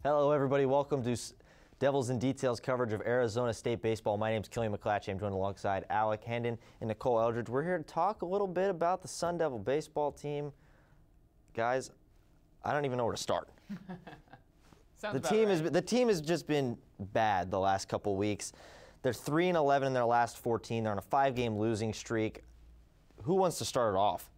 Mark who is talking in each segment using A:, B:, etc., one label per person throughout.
A: Hello, everybody. Welcome to Devils in Details coverage of Arizona State baseball. My name is Killian McClatchy. I'm joined alongside Alec Hendon and Nicole Eldridge. We're here to talk a little bit about the Sun Devil baseball team. Guys, I don't even know where to start. The team has just been bad the last couple weeks. They're 3-11 in their last 14. They're on a 5-game losing streak. Who wants to start it off?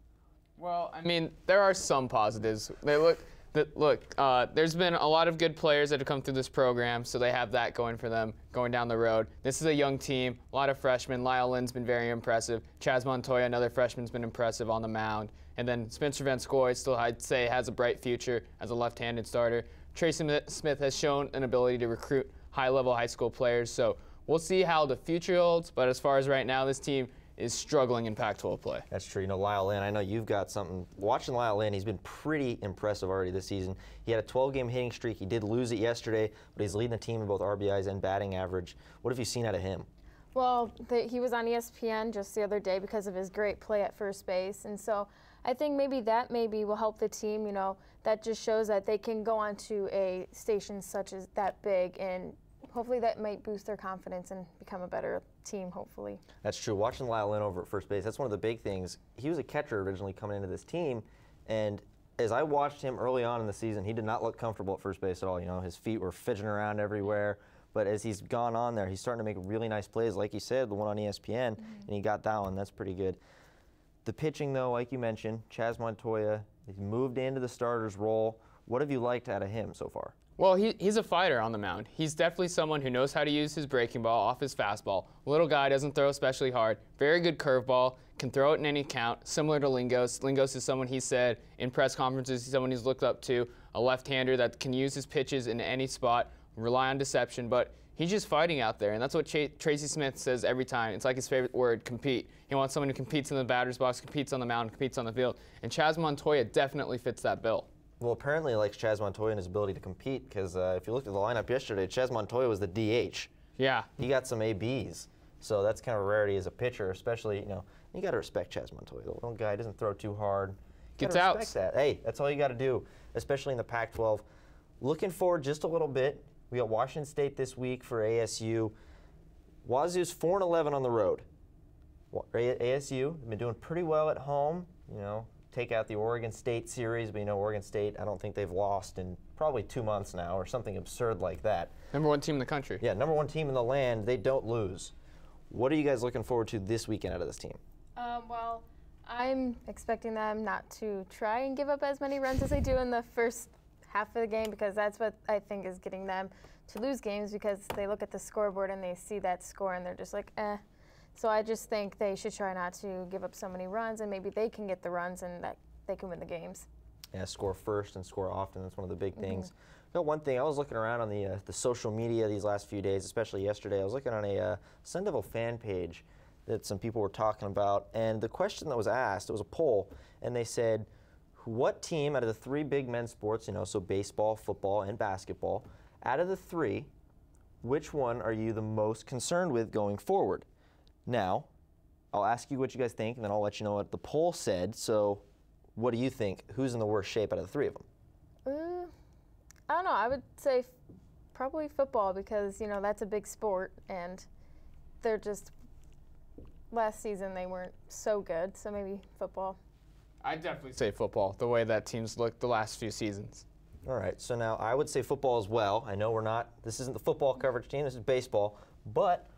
B: Well, I mean, there are some positives. There's been a lot of good players that have come through this program, so they have that going for them going down the road. This is a young team, a lot of freshmen. Lyle Lynn's been very impressive. Chaz Montoya, another freshman's been impressive on the mound. And then Spencer Van Scoy still, I'd say, has a bright future as a left-handed starter. Tracy Smith has shown an ability to recruit high-level high school players, so we'll see how the future holds. But as far as right now, this team is struggling in Pac-12 play.
A: That's true. You know, Lyle Lynn, I know you've got something. Watching Lyle Lynn, he's been pretty impressive already this season. He had a 12-game hitting streak. He did lose it yesterday, but he's leading the team in both RBIs and batting average. What have you seen out of him?
C: Well, he was on ESPN just the other day because of his great play at first base, and so I think maybe will help the team. You know, that just shows that they can go on to a station such as that big, and hopefully that might boost their confidence and become a better team, hopefully.
A: That's true. Watching Lyle Lynn over at first base, that's one of the big things. He was a catcher originally coming into this team, and as I watched him early on in the season, he did not look comfortable at first base at all. You know, his feet were fidgeting around everywhere. But as he's gone on there, he's starting to make really nice plays. Like you said, the one on ESPN, and he got that one. That's pretty good. The pitching, though, like you mentioned, Chaz Montoya, he's moved into the starter's role. What have you liked out of him so far?
B: Well, he's a fighter on the mound. He's definitely someone who knows how to use his breaking ball off his fastball. Little guy, doesn't throw especially hard. Very good curveball, can throw it in any count, similar to Lingos. Lingos is someone he said in press conferences, he's someone he's looked up to, a left-hander that can use his pitches in any spot, rely on deception, but he's just fighting out there, and that's what Tracy Smith says every time. It's like his favorite word, compete. He wants someone who competes in the batter's box, competes on the mound, competes on the field, and Chaz Montoya definitely fits that bill.
A: Well, apparently he likes Chaz Montoya and his ability to compete, because if you looked at the lineup yesterday, Chaz Montoya was the DH.
B: Yeah.
A: He got some ABs, so that's kind of a rarity as a pitcher, especially, you know, you got to respect Chaz Montoya. The little guy doesn't throw too hard.
B: Gets out.
A: That. Hey, that's all you got to do, especially in the Pac-12. Looking forward just a little bit. We got Washington State this week for ASU. Wazoo's 4-11 on the road. ASU have been doing pretty well at home. You know, take out the Oregon State series, but you know, Oregon State, I don't think they've lost in probably 2 months now, or something absurd like that.
B: #1 team in the country.
A: Yeah, #1 team in the land. They don't lose. What are you guys looking forward to this weekend out of this team?
C: Well, I'm expecting them not to try and give up as many runs as they do in the first half of the game, because that's what I think is getting them to lose games, because they look at the scoreboard and they see that score and they're just like, eh. So I just think they should try not to give up so many runs, and maybe they can get the runs and that they can win the games.
A: Yeah, score first and score often. That's one of the big things. You know, one thing, I was looking around on the social media these last few days, especially yesterday. I was looking on a Sun Devil fan page that some people were talking about, and the question that was asked, it was a poll, and they said, what team out of the 3 big men's sports, you know, so baseball, football, and basketball, out of the 3, which one are you the most concerned with going forward? Now, I'll ask you what you guys think, and then I'll let you know what the poll said. So, what do you think? Who's in the worst shape out of the 3 of them?
C: I don't know. I would say probably football, because, you know, that's a big sport, and they're just, last season they weren't so good, so maybe football.
B: I'd definitely say football, the way that team's looked the last few seasons.
A: All right, so now I would say football as well. I know this isn't the football coverage team, this is baseball, but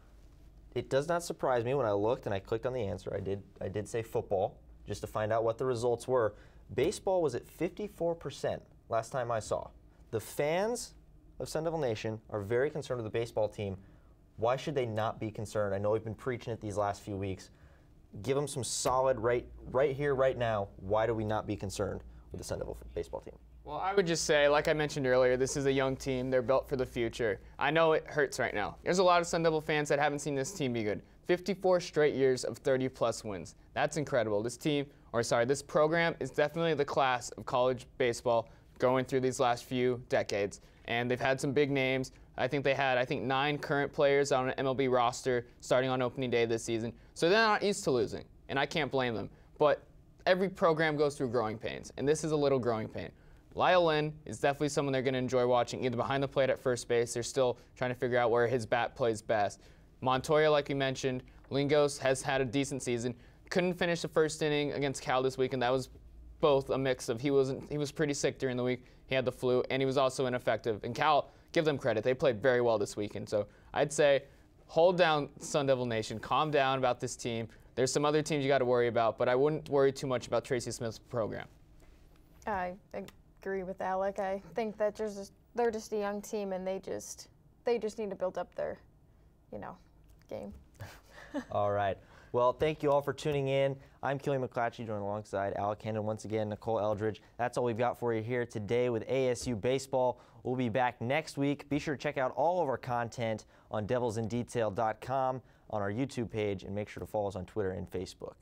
A: it does not surprise me when I looked and I clicked on the answer. I did say football, just to find out what the results were. Baseball was at 54% last time I saw. The fans of Sun Devil Nation are very concerned with the baseball team. Why should they not be concerned? I know we've been preaching it these last few weeks. Give them some solid right here, right now. Why do we not be concerned with the Sun Devil baseball team?
B: Well, I would just say, like I mentioned earlier, this is a young team. They're built for the future. I know it hurts right now. There's a lot of Sun Devil fans that haven't seen this team be good. 54 straight years of 30-plus wins. That's incredible. This program is definitely the class of college baseball going through these last few decades. And they've had some big names. I think they had, 9 current players on an MLB roster starting on opening day this season. So they're not used to losing, and I can't blame them. But every program goes through growing pains, and this is a little growing pain. Lyle Lynn is definitely someone they're going to enjoy watching, either behind the plate at first base. They're still trying to figure out where his bat plays best. Montoya, like we mentioned, Lingos has had a decent season. Couldn't finish the first inning against Cal this week, and that was both a mix of he was pretty sick during the week. He had the flu, and he was also ineffective. And Cal, give them credit. They played very well this weekend. So I'd say hold down, Sun Devil Nation. Calm down about this team. There's some other teams you got to worry about, but I wouldn't worry too much about Tracy Smith's program.
C: I agree with Alec. I think that they're just a young team, and they just need to build up their, game.
A: All right. Well, thank you all for tuning in. I'm Keely McClatchy, joined alongside Alec Hendon, once again, Nicole Eldridge. That's all we've got for you here today with ASU Baseball. We'll be back next week. Be sure to check out all of our content on devilsindetail.com, on our YouTube page, and make sure to follow us on Twitter and Facebook.